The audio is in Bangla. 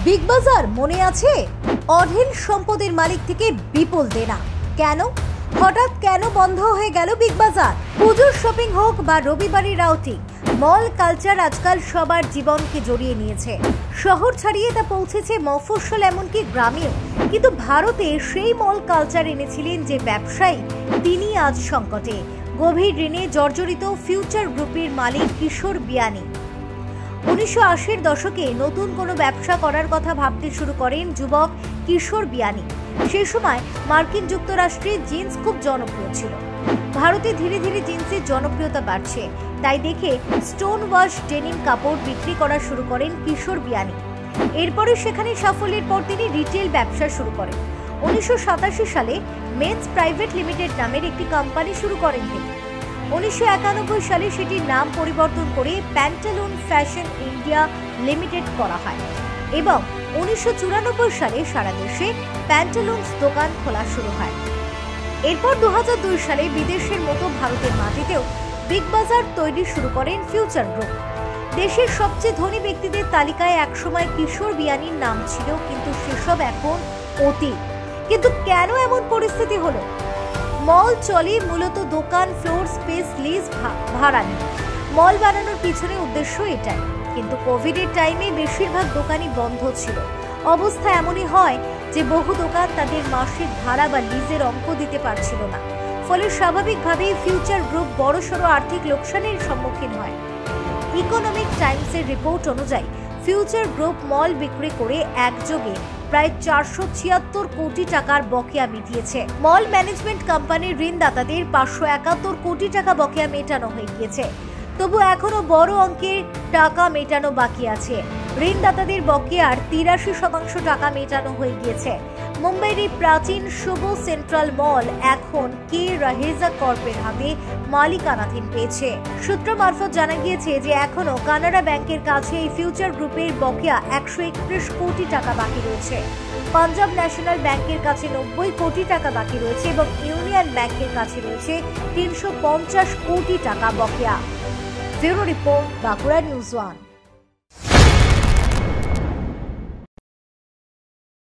বিগ বাজার মনে আছে? অঢেল সম্পদের মালিক থেকে বিপুল দেনা। কেন হঠাৎ কেন বন্ধ হয়ে গেল বিগ বাজার? পুজোর শপিং হোক বা রবিবারের আউটিং, মল কালচার আজকাল সবার জীবনকে জড়িয়ে নিয়েছে। শহর ছাড়িয়ে তা পৌঁছেছে মফস্বল, এমনকি গ্রামেও। কিন্তু ভারতে সেই মল কালচার এনেছিলেন যে ব্যবসায়ী, তিনি আজ সংকটে। গভীর ঋণে জর্জরিত ফিউচার গ্রুপের মালিক কিশোর বিয়ানী। 1980-এর দশকে নতুন কোনো ব্যবসা করার কথা ভাবতে শুরু করেন যুবক কিশোর বিয়ানী। সেই সময় মার্কিন যুক্তরাষ্ট্রে জিন্স খুব জনপ্রিয় ছিল। ভারতে ধীরে ধীরে জিন্সের জনপ্রিয়তা বাড়ছে, তাই দেখে স্টোন ওয়াশ ডেনিম কাপড় বিক্রি করা শুরু করেন কিশোর বিয়ানী। এরপরে সেখানে সাফল্যের পর তিনি রিটেল ব্যবসা শুরু করেন। 1987 সালে মেন্স প্রাইভেট লিমিটেড নামের একটি কোম্পানি শুরু করেন তিনি। 1991 সালে সেটির নাম পরিবর্তন করে প্যান্টালুন ফ্যাশন ইন্ডিয়া লিমিটেড করা হয় এবং 1994 সালে সারা দেশে প্যান্টালুনস দোকান খোলা শুরু হয়। এরপর 2002 সালে বিদেশের মতো ভারতের মাটিতেও বিগ বাজার তৈরি শুরু করেন ফিউচার গ্রুপ। দেশের সবচেয়ে ধনী ব্যক্তিদের তালিকায় একসময় কিশোর বিয়ানীর নাম ছিল, কিন্তু সেসব এখন অতীত। কিন্তু কেন এমন পরিস্থিতি হলো? মল চলে মূলত দোকান, ফ্লোর স্পেস লিজ ভাড়া নিয়ে। মল বানানোর পিছনে উদ্দেশ্য এটাই, কিন্তু কোভিডের টাইমে বেশিরভাগ দোকানই বন্ধ ছিল। অবস্থা এমনই হয় যে বহু দোকান তাদের মাসিক ভাড়া বা লিজের অঙ্ক দিতে পারছিল না। ফলে স্বাভাবিকভাবেই ফিউচার গ্রুপ বড়সড় আর্থিক লোকসানের সম্মুখীন হয়। ইকোনমিক টাইমসের রিপোর্ট অনুযায়ী ফিউচার গ্রুপ মল বিক্রি করে একযোগে প্রায় 476 কোটি টাকার বকেয়া মিটিয়েছে। মল ম্যানেজমেন্ট কোম্পানির ঋণদাতাদের 571 কোটি টাকা বকেয়া মেটানো হয়ে গিয়েছে। তবু এখনো বড় অঙ্কের টাকা মেটানো বাকি আছে। ঋণদাতাদের বকেয়ার 83% টাকা মেটানো হয়ে গিয়েছে। মুম্বাইয়ের এই প্রাচীন শুভ সেন্ট্রাল মল এখন কে রাহেজা কর্পের হাতে মালিকানাধীন পেয়েছে। সূত্র মারফত জানা গিয়েছে যে এখনো কানাড়া ব্যাংকের কাছে এই ফিউচার গ্রুপের বকেয়া 131 কোটি টাকা বাকি রয়েছে। পাঞ্জাব ন্যাশনাল ব্যাংকের কাছে 90 কোটি টাকা বাকি রয়েছে এবং ইউনিয়ন ব্যাংকের কাছে রয়েছে 350 কোটি টাকা বকেয়া। Bureau report, Bankura news 1।